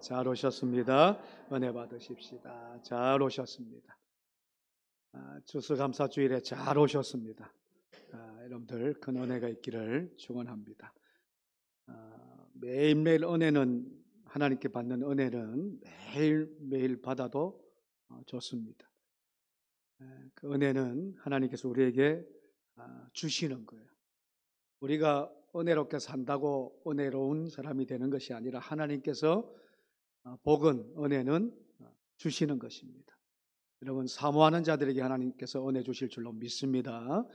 잘 오셨습니다. 은혜 받으십시다. 잘 오셨습니다. 추수감사주일에 잘 오셨습니다. 여러분들 큰 은혜가 있기를 축원합니다. 매일매일 은혜는 하나님께 받는 은혜는 매일매일 받아도 좋습니다. 그 은혜는 하나님께서 우리에게 주시는 거예요. 우리가 은혜롭게 산다고 은혜로운 사람이 되는 것이 아니라 하나님께서 복은 은혜는 주시는 것입니다. 여러분 사모하는 자들에게 하나님께서 은혜 주실 줄로 믿습니다.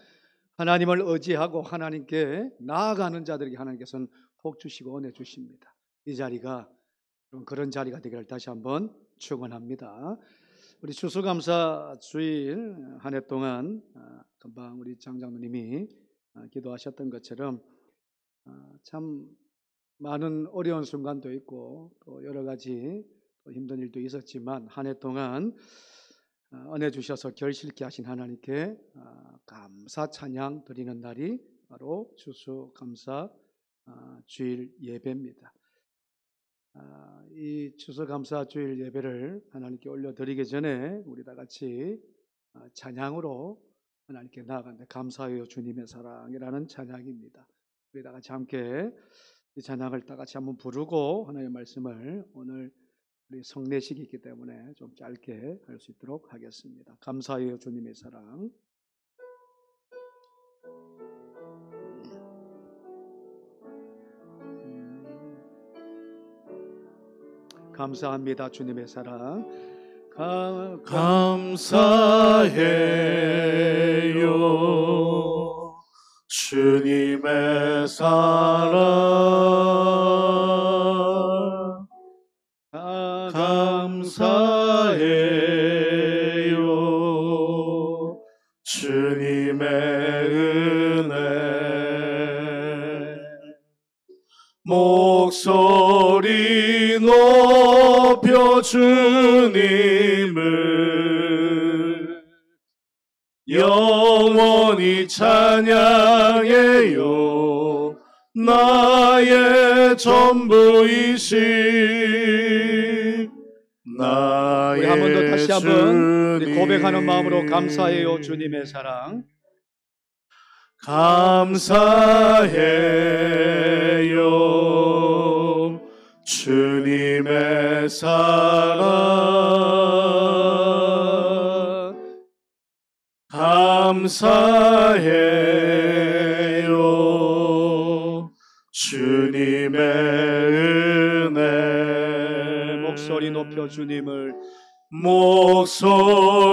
하나님을 의지하고 하나님께 나아가는 자들에게 하나님께서는 복 주시고 은혜 주십니다. 이 자리가 그런 자리가 되기를 다시 한번 축원합니다. 우리 추수감사 주일 한 해 동안 금방 우리 장장로님이 기도하셨던 것처럼 참 많은 어려운 순간도 있고 또 여러 가지 또 힘든 일도 있었지만 한 해 동안 은혜 주셔서 결실케 하신 하나님께 감사 찬양 드리는 날이 바로 추수감사 주일 예배입니다. 이 추수감사 주일 예배를 하나님께 올려드리기 전에 우리 다 같이 찬양으로 하나님께 나아간다. 감사해요 주님의 사랑이라는 찬양입니다. 우리 다 같이 함께 이 찬양을 다 같이 한번 부르고 하나님의 말씀을 오늘 우리 성례식이 있기 때문에 좀 짧게 할 수 있도록 하겠습니다. 감사해요 주님의 사랑. 감사합니다 주님의 사랑. 감사해요 주님의 사랑. 감사해요 주님의 은혜. 목소리 높여 주님을 영원히 찬양해요. 나의 전부이신 나의 우리 한 번 더 다시 한번 주님. 고백하는 마음으로 감사해요 주님의 사랑. 감사해요 주님의 사랑. 감사해요 주님의 은혜. 목소리 높여 주님을 목소리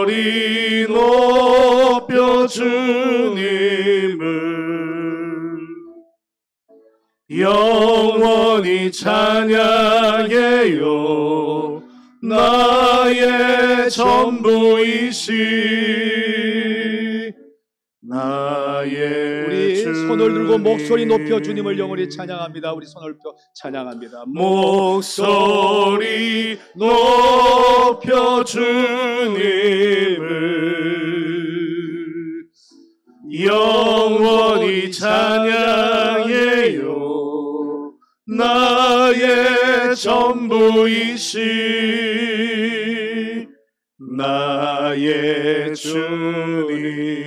높여 주님을 영원히 찬양해요. 나의 전부이신 나의 우리 주님. 손을 들고 목소리 높여 주님을 영원히 찬양합니다. 우리 손을 높여 찬양합니다. 목소리 높여 주님을 영원히 찬양해요. 나의 전부이신 나의 주님.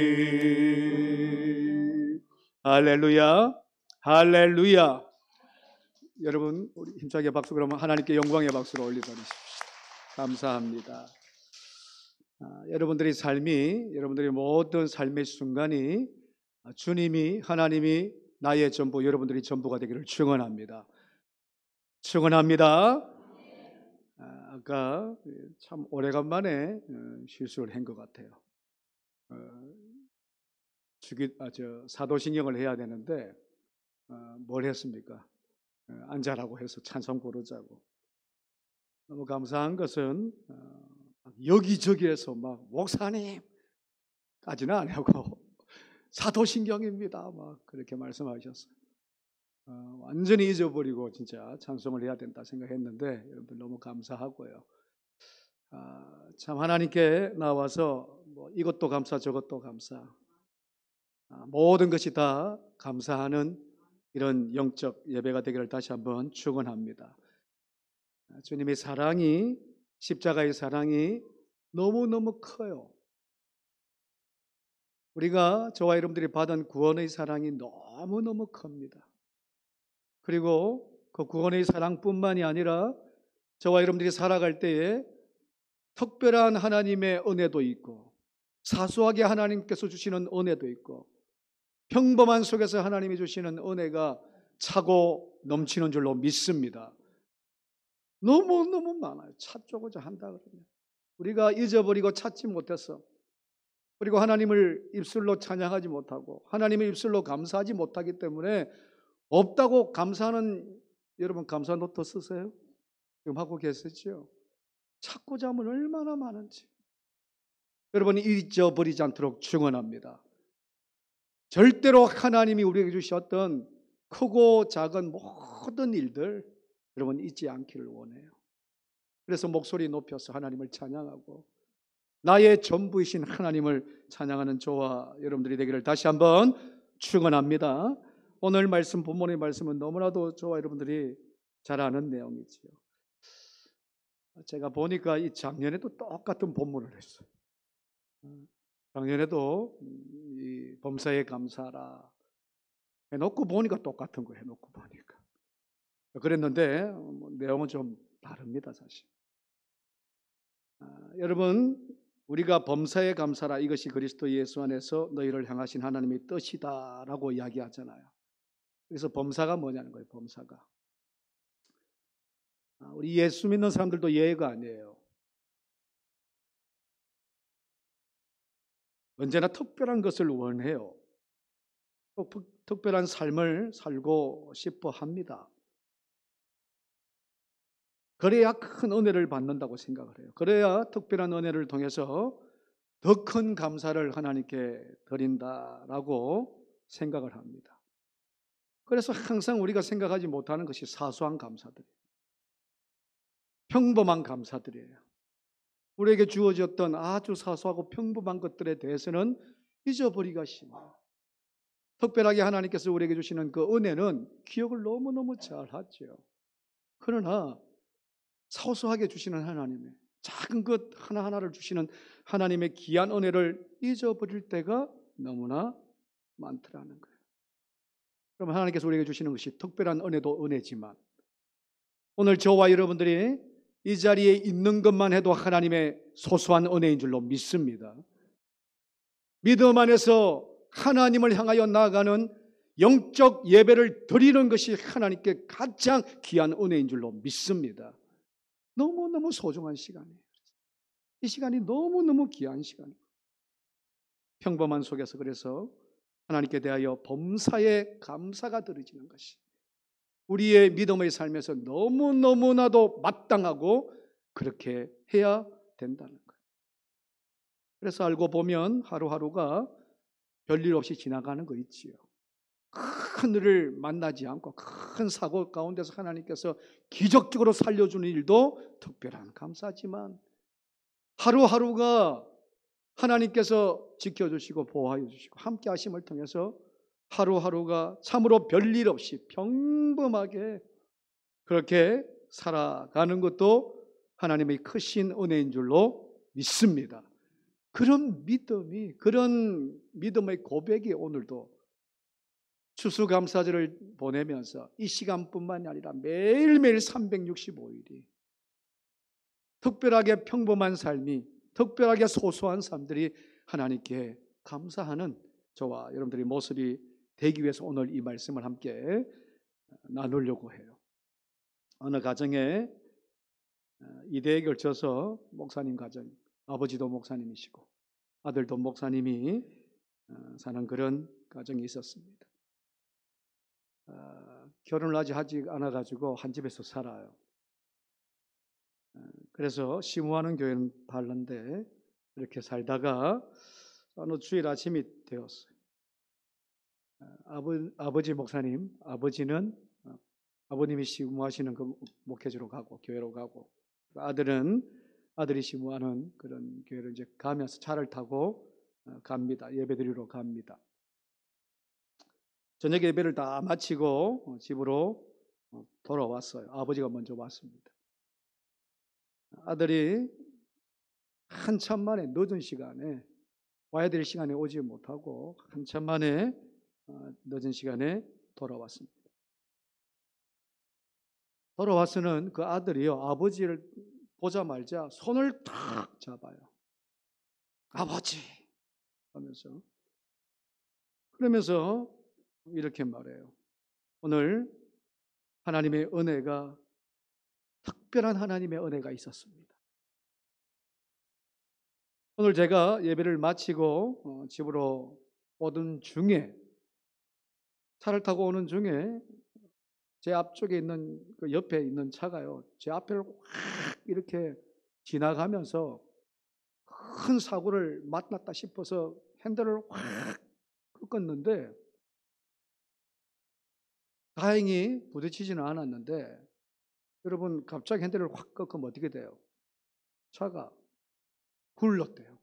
할렐루야, 할렐루야. 여러분 우리 힘차게 박수. 그러면 하나님께 영광의 박수를 올려드리십시오. 감사합니다. 여러분들의 삶이, 여러분들의 모든 삶의 순간이 주님이, 하나님이 나의 전부, 여러분들이 전부가 되기를 축원합니다. 축원합니다. 아까 참 오래간만에 실수를 한 것 같아요. 사도신경을 해야 되는데 뭘 했습니까? 앉아라고 해서 찬송 부르자고. 너무 감사한 것은 여기저기에서 막 목사님까지는 안 하고 사도신경입니다 막 그렇게 말씀하셨어요. 완전히 잊어버리고 진짜 찬송을 해야 된다 생각했는데 여러분들 너무 감사하고요. 참 하나님께 나와서 뭐 이것도 감사 저것도 감사, 모든 것이 다 감사하는 이런 영적 예배가 되기를 다시 한번 축원합니다. 주님의 사랑이, 십자가의 사랑이 너무너무 커요. 우리가 저와 여러분들이 받은 구원의 사랑이 너무너무 큽니다. 그리고 그 구원의 사랑뿐만이 아니라 저와 여러분들이 살아갈 때에 특별한 하나님의 은혜도 있고, 사소하게 하나님께서 주시는 은혜도 있고, 평범한 속에서 하나님이 주시는 은혜가 차고 넘치는 줄로 믿습니다. 너무너무 많아요. 찾고자 한다 그러면. 우리가 잊어버리고 찾지 못해서, 그리고 하나님을 입술로 찬양하지 못하고 하나님의 입술로 감사하지 못하기 때문에 없다고 감사하는, 여러분 감사 노트 쓰세요? 지금 하고 계시죠? 찾고자 하면 얼마나 많은지 여러분이 잊어버리지 않도록 축원합니다. 절대로 하나님이 우리에게 주셨던 크고 작은 모든 일들 여러분 잊지 않기를 원해요. 그래서 목소리 높여서 하나님을 찬양하고 나의 전부이신 하나님을 찬양하는 저와 여러분들이 되기를 다시 한번 축원합니다. 오늘 말씀, 본문의 말씀은 너무나도 저와 여러분들이 잘 아는 내용이지요. 제가 보니까 이 작년에도 똑같은 본문을 했어요. 작년에도 이 범사에 감사라 해놓고 보니까 똑같은 거 해놓고 보니까 그랬는데 내용은 좀 다릅니다 사실. 여러분, 우리가 범사에 감사라, 이것이 그리스도 예수 안에서 너희를 향하신 하나님의 뜻이다라고 이야기하잖아요. 그래서 범사가 뭐냐는 거예요. 범사가 우리 예수 믿는 사람들도 예외가 아니에요. 언제나 특별한 것을 원해요. 또 특별한 삶을 살고 싶어 합니다. 그래야 큰 은혜를 받는다고 생각을 해요. 그래야 특별한 은혜를 통해서 더 큰 감사를 하나님께 드린다라고 생각을 합니다. 그래서 항상 우리가 생각하지 못하는 것이 사소한 감사들이에요. 평범한 감사들이에요. 우리에게 주어졌던 아주 사소하고 평범한 것들에 대해서는 잊어버리기가 심해요. 특별하게 하나님께서 우리에게 주시는 그 은혜는 기억을 너무너무 잘 하죠. 그러나 사소하게 주시는 하나님의 작은 것 하나하나를 주시는 하나님의 귀한 은혜를 잊어버릴 때가 너무나 많더라는 거예요. 그럼 하나님께서 우리에게 주시는 것이 특별한 은혜도 은혜지만 오늘 저와 여러분들이 이 자리에 있는 것만 해도 하나님의 소소한 은혜인 줄로 믿습니다. 믿음 안에서 하나님을 향하여 나아가는 영적 예배를 드리는 것이 하나님께 가장 귀한 은혜인 줄로 믿습니다. 너무너무 소중한 시간이에요. 이 시간이 너무너무 귀한 시간이에요. 평범한 속에서 그래서 하나님께 대하여 범사에 감사가 드려지는 것이 우리의 믿음의 삶에서 너무너무나도 마땅하고 그렇게 해야 된다는 거예요. 그래서 알고 보면 하루하루가 별일 없이 지나가는 거 있지요. 큰 일을 만나지 않고 큰 사고 가운데서 하나님께서 기적적으로 살려주는 일도 특별한 감사지만 하루하루가 하나님께서 지켜주시고 보호하여 주시고 함께 하심을 통해서 하루하루가 참으로 별일 없이 평범하게 그렇게 살아가는 것도 하나님의 크신 은혜인 줄로 믿습니다. 그런 믿음이, 그런 믿음의 고백이 오늘도 추수감사절을 보내면서 이 시간뿐만이 아니라 매일매일 365일이 특별하게 평범한 삶이, 특별하게 소소한 삶들이 하나님께 감사하는 저와 여러분들의 모습이 되기 위해서 오늘 이 말씀을 함께 나누려고 해요. 어느 가정에 2대에 걸쳐서 목사님 가정, 아버지도 목사님이시고 아들도 목사님이 사는 그런 가정이 있었습니다. 결혼을 아직 하지 않아가지고 한 집에서 살아요. 그래서 시무하는 교회는 다른데 이렇게 살다가 어느 주일 아침이 되었어요. 아버지 목사님, 아버님이 시무하시는 그 목회지로 가고 교회로 가고 아들이 시무하는 그런 교회를 이제 가면서 차를 타고 갑니다. 예배드리러 갑니다. 저녁 예배를 다 마치고 집으로 돌아왔어요. 아버지가 먼저 왔습니다. 아들이 한참 만에 늦은 시간에 와야 될 시간에 오지 못하고 한참 만에 늦은 시간에 돌아왔습니다. 돌아와서는 그 아들이요, 아버지를 보자마자 손을 탁 잡아요. 아버지 하면서, 그러면서 이렇게 말해요. 오늘 하나님의 은혜가, 특별한 하나님의 은혜가 있었습니다. 오늘 제가 예배를 마치고 집으로 오던 중에, 차를 타고 오는 중에 제 앞쪽에 있는 그 옆에 있는 차가요, 제 앞을 확 이렇게 지나가면서 큰 사고를 만났다 싶어서 핸들을 확 꺾었는데, 다행히 부딪히지는 않았는데, 여러분 갑자기 핸들을 확 꺾으면 어떻게 돼요? 차가 굴렀대요.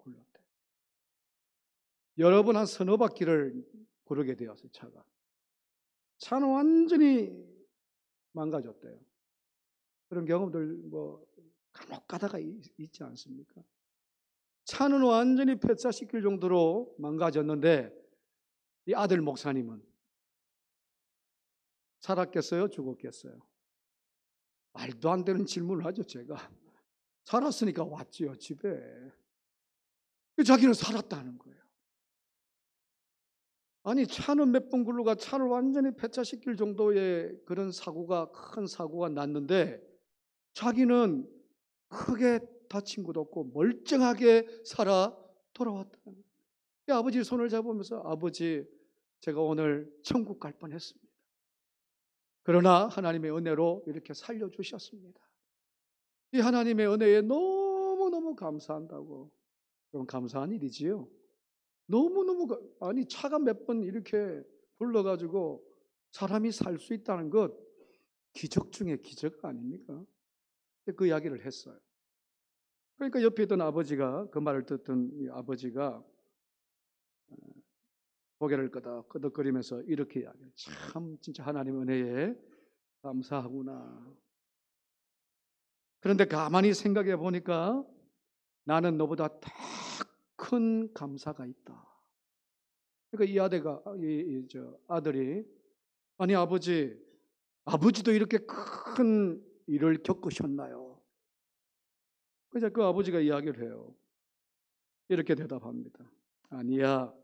여러 번 한 서너 바퀴를 구르게 되었어요. 차는 완전히 망가졌대요. 그런 경험들 뭐 간혹 가다가 있지 않습니까? 차는 완전히 폐차시킬 정도로 망가졌는데, 이 아들 목사님은 살았겠어요? 죽었겠어요? 말도 안 되는 질문을 하죠. 제가 살았으니까 왔지요, 집에. 자기는 살았다는 거예요. 아니, 차는 몇 번 굴러가 차를 완전히 폐차시킬 정도의 그런 큰 사고가 났는데, 자기는 크게 다친 것도 없고 멀쩡하게 살아 돌아왔다는 거예요. 이 아버지 손을 잡으면서, 아버지, 제가 오늘 천국 갈 뻔했습니다. 그러나 하나님의 은혜로 이렇게 살려주셨습니다. 이 하나님의 은혜에 너무너무 감사한다고. 그럼 감사한 일이지요. 너무너무, 아니, 차가 몇 번 이렇게 굴러가지고 사람이 살 수 있다는 것, 기적 중에 기적 아닙니까? 그 이야기를 했어요. 그러니까 옆에 있던 아버지가, 그 말을 듣던 이 아버지가 고개를 끄덕거리면서 이렇게 이야기해요. 참 진짜 하나님 은혜에 감사하구나. 그런데 가만히 생각해 보니까 나는 너보다 더 큰 감사가 있다. 그러니까 이 아들이, 아니 아버지도 이렇게 큰 일을 겪으셨나요? 그래서 그 아버지가 이야기를 해요. 이렇게 대답합니다. 아니야,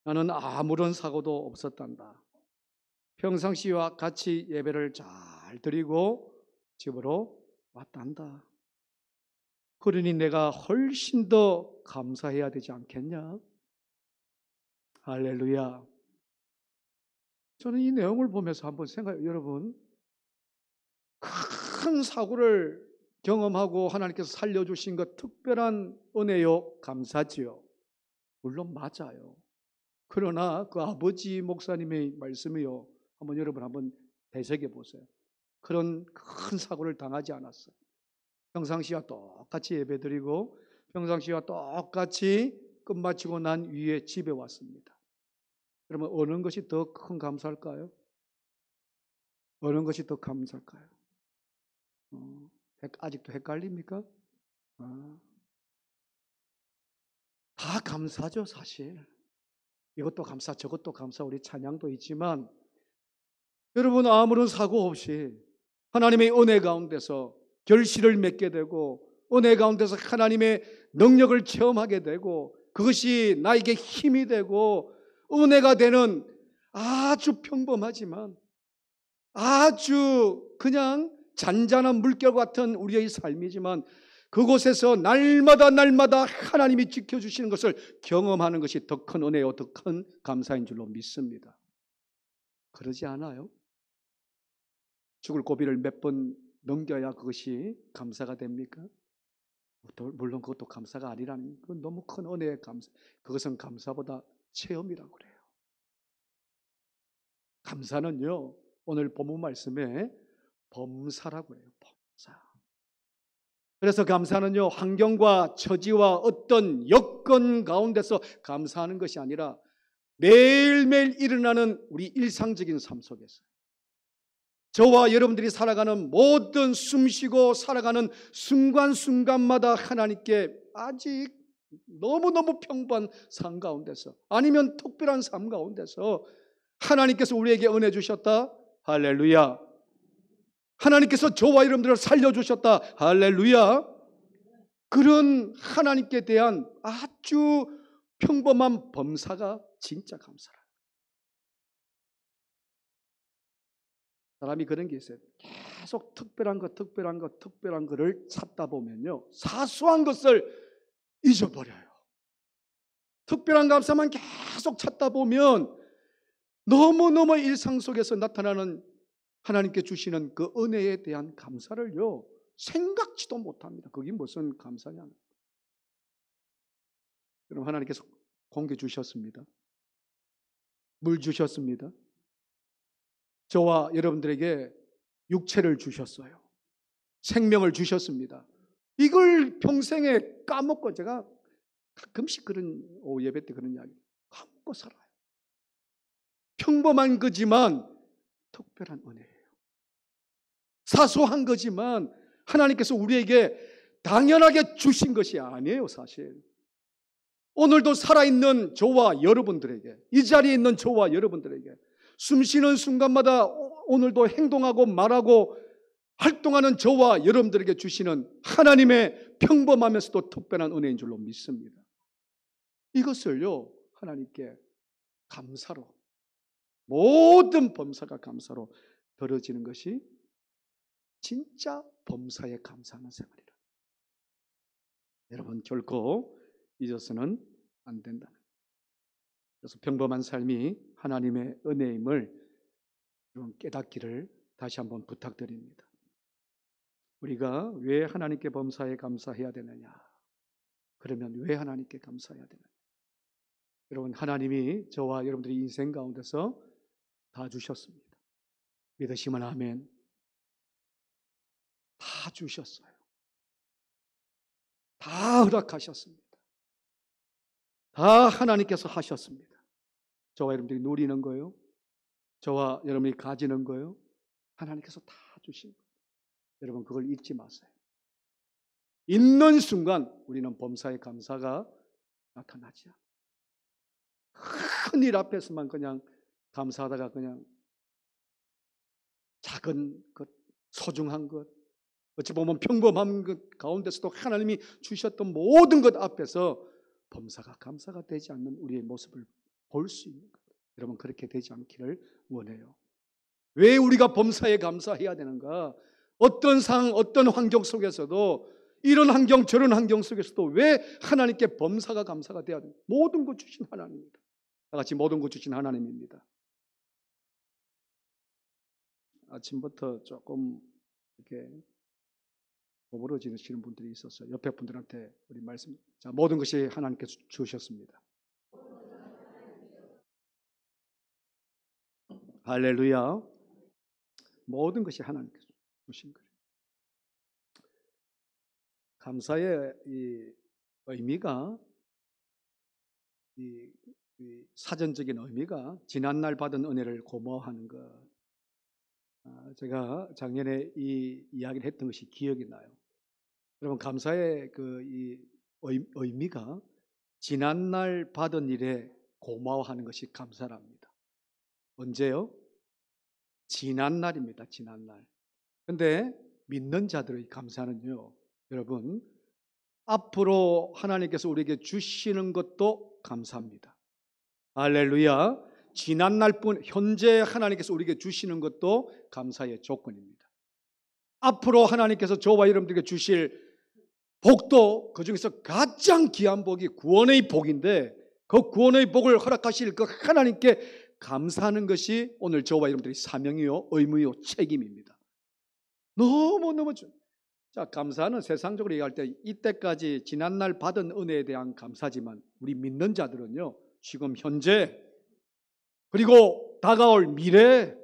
나는 아무런 사고도 없었단다. 평상시와 같이 예배를 잘 드리고 집으로 왔단다. 그러니 내가 훨씬 더 감사해야 되지 않겠냐? 할렐루야. 저는 이 내용을 보면서 한번 여러분, 큰 사고를 경험하고 하나님께서 살려주신 것 특별한 은혜요, 감사지요. 물론 맞아요. 그러나 그 아버지 목사님의 말씀이요, 여러분 되새겨 보세요. 그런 큰 사고를 당하지 않았어요. 평상시와 똑같이 예배드리고 평상시와 똑같이 끝마치고 난 위에 집에 왔습니다. 그러면 어느 것이 더 큰 감사일까요? 어느 것이 더 감사일까요? 아직도 헷갈립니까? 다 감사죠, 사실. 이것도 감사, 저것도 감사, 우리 찬양도 있지만, 여러분, 아무런 사고 없이 하나님의 은혜 가운데서 결실을 맺게 되고, 은혜 가운데서 하나님의 능력을 체험하게 되고, 그것이 나에게 힘이 되고 은혜가 되는 아주 평범하지만 아주 그냥 잔잔한 물결 같은 우리의 삶이지만, 그곳에서 날마다 하나님이 지켜주시는 것을 경험하는 것이 더 큰 은혜요, 더 큰 감사인 줄로 믿습니다. 그러지 않아요? 죽을 고비를 몇 번 넘겨야 그것이 감사가 됩니까? 물론 그것도 감사가 아니라는 건 너무 큰 은혜의 감사. 그것은 감사보다 체험이라고 그래요. 감사는요, 오늘 본문 말씀에 범사라고 해요. 범사. 그래서 감사는요, 환경과 처지와 어떤 여건 가운데서 감사하는 것이 아니라 매일매일 일어나는 우리 일상적인 삶 속에서 저와 여러분들이 살아가는 모든 숨쉬고 살아가는 순간순간마다 하나님께 아직 너무너무 평범한 삶 가운데서 아니면 특별한 삶 가운데서 하나님께서 우리에게 은혜 주셨다. 할렐루야. 하나님께서 저와 여러분들을 살려주셨다. 할렐루야. 그런 하나님께 대한 아주 평범한 범사가 진짜 감사라. 사람이 그런 게 있어요. 계속 특별한 거를 찾다 보면요, 사소한 것을 잊어버려요. 특별한 감사만 계속 찾다 보면 너무너무 일상 속에서 나타나는 하나님께 주시는 그 은혜에 대한 감사를요, 생각지도 못합니다. 그게 무슨 감사냐. 그럼 하나님께서 공기 주셨습니다. 물 주셨습니다. 저와 여러분들에게 육체를 주셨어요. 생명을 주셨습니다. 이걸 평생에 까먹고, 제가 가끔씩 그런 오후 예배 때 그런 이야기, 까먹고 살아요. 평범한 거지만 특별한 은혜예요. 사소한 거지만 하나님께서 우리에게 당연하게 주신 것이 아니에요, 사실. 오늘도 살아있는 저와 여러분들에게, 이 자리에 있는 저와 여러분들에게 숨쉬는 순간마다 오늘도 행동하고 말하고 활동하는 저와 여러분들에게 주시는 하나님의 평범하면서도 특별한 은혜인 줄로 믿습니다. 이것을요, 하나님께 감사로, 모든 범사가 감사로 들어지는 것이 진짜 범사에 감사하는 생활이라. 여러분, 결코 잊어서는 안 된다. 그래서 평범한 삶이 하나님의 은혜임을 여러분 깨닫기를 다시 한번 부탁드립니다. 우리가 왜 하나님께 범사에 감사해야 되느냐? 그러면 왜 하나님께 감사해야 되느냐? 여러분, 하나님이 저와 여러분들의 인생 가운데서 다 주셨습니다. 믿으시면 아멘. 다 주셨어요. 다 허락하셨습니다. 다 하나님께서 하셨습니다. 저와 여러분들이 누리는 거예요. 저와 여러분이 가지는 거예요. 하나님께서 다 주신 거예요. 여러분, 그걸 잊지 마세요. 있는 순간 우리는 범사의 감사가 나타나지 않아요. 큰 일 앞에서만 그냥 감사하다가 그냥 작은 것, 소중한 것, 어찌 보면 평범한 것 가운데서도 하나님이 주셨던 모든 것 앞에서 범사가 감사가 되지 않는 우리의 모습을 볼 수 있는 것. 여러분, 그렇게 되지 않기를 원해요. 왜 우리가 범사에 감사해야 되는가? 어떤 상황, 어떤 환경 속에서도, 이런 환경 저런 환경 속에서도 왜 하나님께 범사가 감사가 돼야 되는가? 모든 것 주신 하나님입니다. 다 같이 모든 것 주신 하나님입니다. 아침부터 조금 이렇게 오버러지시는 분들이 있었어요. 옆에 분들한테 우리 말씀, 자, 모든 것이 하나님께서 주셨습니다. 할렐루야. 모든 것이 하나님께서 주신 거예요. 감사의 이 의미가, 이 사전적인 의미가 지난날 받은 은혜를 고마워하는 것. 제가 작년에 이 이야기를 했던 것이 기억이 나요. 여러분, 감사의 이 의미가 지난날 받은 일에 고마워하는 것이 감사랍니다. 언제요? 지난날입니다. 지난날. 근데 믿는 자들의 감사는요, 여러분, 앞으로 하나님께서 우리에게 주시는 것도 감사합니다. 할렐루야. 지난날뿐, 현재 하나님께서 우리에게 주시는 것도 감사의 조건입니다. 앞으로 하나님께서 저와 여러분들에게 주실 복도, 그 중에서 가장 귀한 복이 구원의 복인데, 그 구원의 복을 허락하실 그 하나님께 감사하는 것이 오늘 저와 여러분들의 사명이요, 의무요, 책임입니다. 너무너무 자, 감사는 세상적으로 얘기할 때 이때까지 지난날 받은 은혜에 대한 감사지만, 우리 믿는 자들은요, 지금 현재 그리고 다가올 미래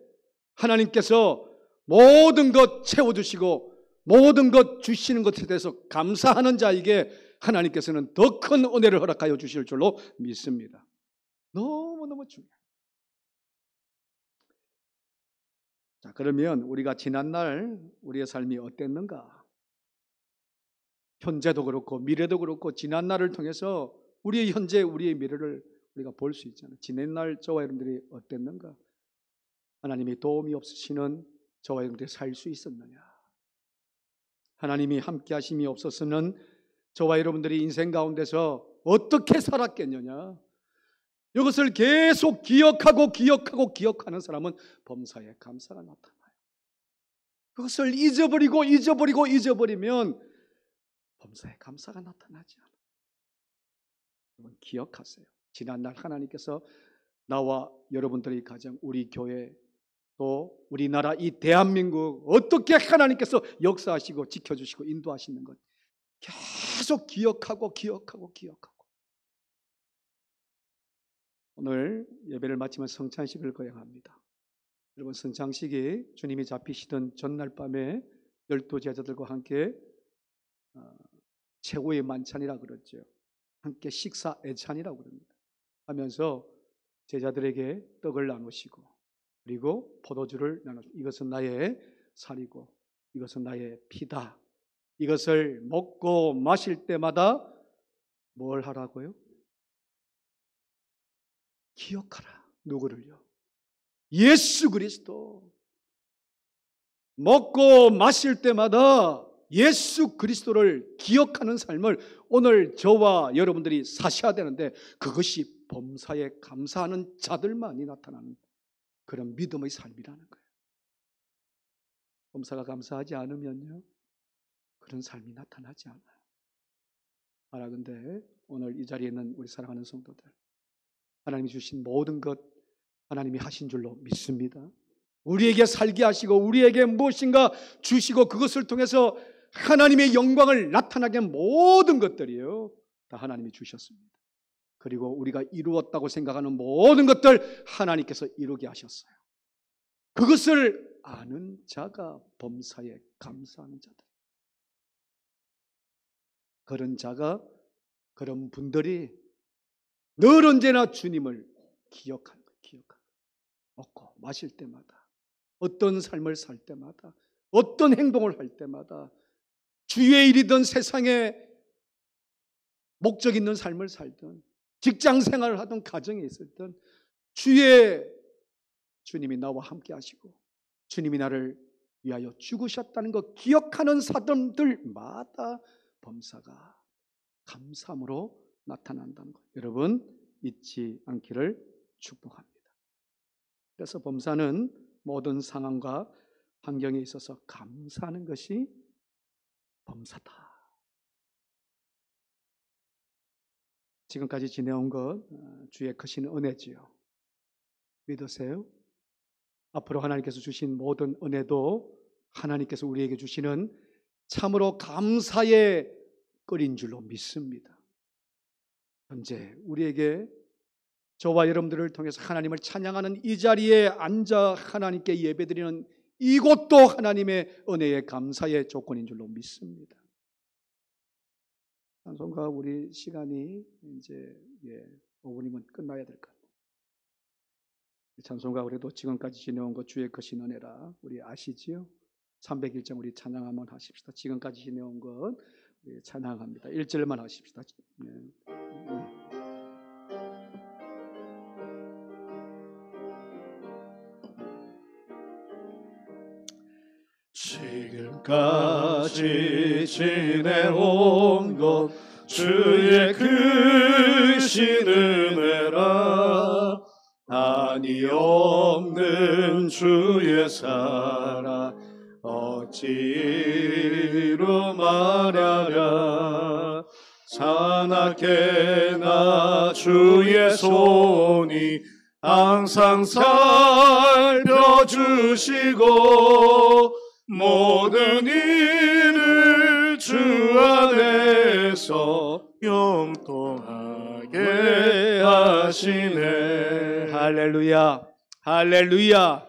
하나님께서 모든 것 채워주시고 모든 것 주시는 것에 대해서 감사하는 자에게 하나님께서는 더 큰 은혜를 허락하여 주실 줄로 믿습니다. 너무너무 중요해요. 자, 그러면 우리가 지난날 우리의 삶이 어땠는가? 현재도 그렇고 미래도 그렇고 지난날을 통해서 우리의 현재, 우리의 미래를 우리가 볼 수 있잖아요. 지난날 저와 여러분들이 어땠는가? 하나님이 도움이 없으시는 저와 여러분들이 살 수 있었느냐? 하나님이 함께 하심이 없었으면 저와 여러분들이 인생 가운데서 어떻게 살았겠느냐? 이것을 계속 기억하는 사람은 범사에 감사가 나타나요. 그것을 잊어버리면 범사에 감사가 나타나지 않아요. 여러분 기억하세요. 지난날 하나님께서 나와 여러분들의 가정, 우리 교회, 또 우리나라 이 대한민국 어떻게 하나님께서 역사하시고 지켜주시고 인도하시는 것 계속 기억하고 오늘 예배를 마치면 성찬식을 거행합니다. 여러분 성찬식이 주님이 잡히시던 전날 밤에 12 제자들과 함께 최고의 만찬이라고 그러죠. 함께 식사 애찬이라고 그럽니다. 하면서 제자들에게 떡을 나누시고 그리고 포도주를 나누시고 이것은 나의 살이고 이것은 나의 피다. 이것을 먹고 마실 때마다 뭘 하라고요? 기억하라. 누구를요? 예수 그리스도. 먹고 마실 때마다 예수 그리스도를 기억하는 삶을 오늘 저와 여러분들이 사셔야 되는데 그것이 범사에 감사하는 자들만이 나타나는 그런 믿음의 삶이라는 거예요. 범사가 감사하지 않으면요 그런 삶이 나타나지 않아요. 바라건대 오늘 이 자리에 있는 우리 사랑하는 성도들, 하나님이 주신 모든 것 하나님이 하신 줄로 믿습니다. 우리에게 살게 하시고 우리에게 무엇인가 주시고 그것을 통해서 하나님의 영광을 나타나게 한 모든 것들이요 다 하나님이 주셨습니다. 그리고 우리가 이루었다고 생각하는 모든 것들 하나님께서 이루게 하셨어요. 그것을 아는 자가 범사에 감사하는 자들. 그런 자가, 그런 분들이 늘 언제나 주님을 기억하는 거예요. 기억하는 거예요. 먹고 마실 때마다, 어떤 삶을 살 때마다, 어떤 행동을 할 때마다, 주의 일이든 세상에 목적 있는 삶을 살든 직장 생활을 하든 가정에 있을든 주님이 나와 함께 하시고 주님이 나를 위하여 죽으셨다는 것 기억하는 사람들마다 범사가 감사함으로 나타난다는 것 여러분 잊지 않기를 축복합니다. 그래서 범사는 모든 상황과 환경에 있어서 감사하는 것이 범사다. 지금까지 지내온 것 주의 크신 은혜지요. 믿으세요? 앞으로 하나님께서 주신 모든 은혜도 하나님께서 우리에게 주시는 참으로 감사의 끓인 줄로 믿습니다. 현재 우리에게 저와 여러분들을 통해서 하나님을 찬양하는 이 자리에 앉아 하나님께 예배드리는 이곳도 하나님의 은혜의 감사의 조건인 줄로 믿습니다. 찬송가 우리 시간이 이제 5분이면 끝나야 될 것 같아요. 찬송가 우리도 지금까지 지내온 것 주의 크신 은혜라 우리 아시지요? 301장 우리 찬양 한번 하십시다. 지금까지 지내온 것 우리 찬양합니다. 1절만 하십시다. 지금까지 지내온 것 주의 크신 은혜라 한이 없는 주의 사랑 어찌로 말하랴 산악해나 주의 손이 항상 살펴주시고 모든 일을 주 안에서 영통하게 하시네. 할렐루야, 할렐루야.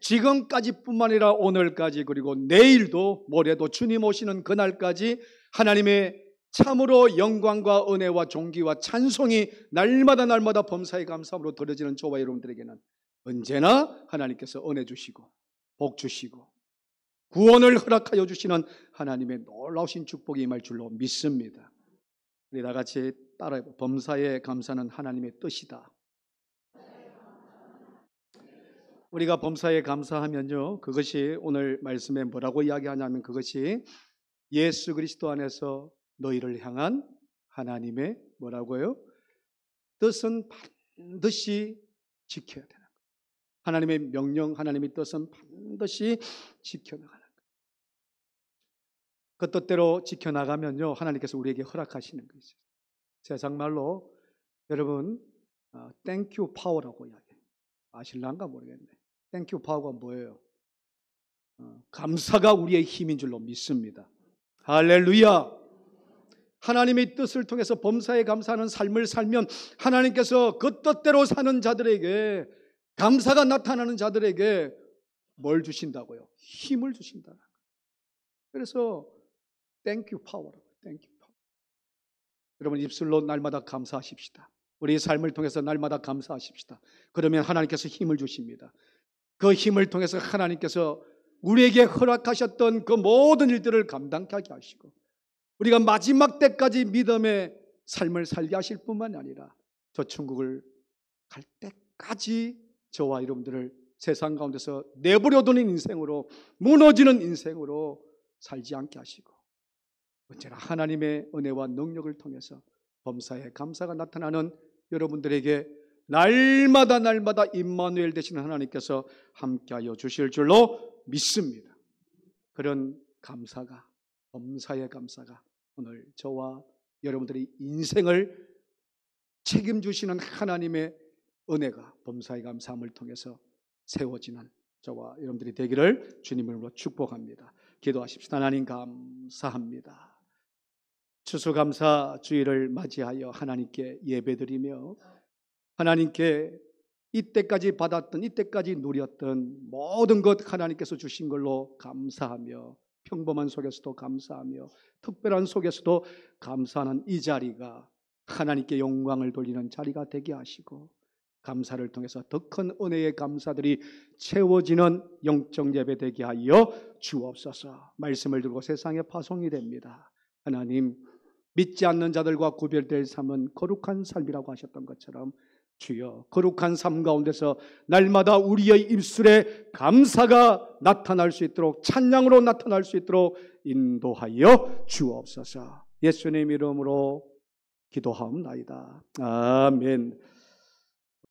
지금까지뿐만 아니라 오늘까지 그리고 내일도 모레도 주님 오시는 그날까지 하나님의 참으로 영광과 은혜와 존귀와 찬송이 날마다 범사의 감사함으로 드려지는 저와 여러분들에게는 언제나 하나님께서 은혜 주시고 복 주시고 구원을 허락하여 주시는 하나님의 놀라우신 축복이 임할 줄로 믿습니다. 우리 다 같이 따라해보. 범사에 감사는 하나님의 뜻이다. 우리가 범사에 감사하면요, 그것이 오늘 말씀에 뭐라고 이야기하냐면 그것이 예수 그리스도 안에서 너희를 향한 하나님의 뭐라고요? 뜻은 반드시 지켜야 되는 거예요. 하나님의 명령, 하나님의 뜻은 반드시 지켜나가는 거예요. 그 뜻대로 지켜나가면요, 하나님께서 우리에게 허락하시는 것이죠. 세상 말로 여러분 땡큐 파워라고 이야기해요. 아실란가 모르겠네. 땡큐 파워가 뭐예요? 감사가 우리의 힘인 줄로 믿습니다. 할렐루야. 하나님의 뜻을 통해서 범사에 감사하는 삶을 살면 하나님께서 그 뜻대로 사는 자들에게, 감사가 나타나는 자들에게 뭘 주신다고요? 힘을 주신다. 그래서 땡큐 파워라고. 땡큐 파워. 여러분 입술로 날마다 감사하십시다. 우리 삶을 통해서 날마다 감사하십시다. 그러면 하나님께서 힘을 주십니다. 그 힘을 통해서 하나님께서 우리에게 허락하셨던 그 모든 일들을 감당하게 하시고 우리가 마지막 때까지 믿음의 삶을 살게 하실 뿐만 아니라 저 천국을 갈 때까지 저와 여러분들을 세상 가운데서 내버려두는 인생으로, 무너지는 인생으로 살지 않게 하시고 언제나 하나님의 은혜와 능력을 통해서 범사에 감사가 나타나는 여러분들에게 날마다 임마누엘 되시는 하나님께서 함께하여 주실 줄로 믿습니다. 그런 감사가, 범사의 감사가 오늘 저와 여러분들의 인생을 책임주시는 하나님의 은혜가 범사의 감사함을 통해서 세워지는 저와 여러분들이 되기를 주님의 이름으로 축복합니다. 기도하십시다. 하나님 감사합니다. 추수감사 주일을 맞이하여 하나님께 예배드리며 하나님께 이때까지 받았던, 이때까지 누렸던 모든 것 하나님께서 주신 걸로 감사하며 평범한 속에서도 감사하며 특별한 속에서도 감사하는 이 자리가 하나님께 영광을 돌리는 자리가 되게 하시고 감사를 통해서 더 큰 은혜의 감사들이 채워지는 영적 예배 되게 하여 주옵소서. 말씀을 들고 세상에 파송이 됩니다. 하나님, 믿지 않는 자들과 구별될 삶은 거룩한 삶이라고 하셨던 것처럼 주여, 거룩한 삶 가운데서 날마다 우리의 입술에 감사가 나타날 수 있도록, 찬양으로 나타날 수 있도록 인도하여 주옵소서. 예수님 이름으로 기도하옵나이다. 아멘.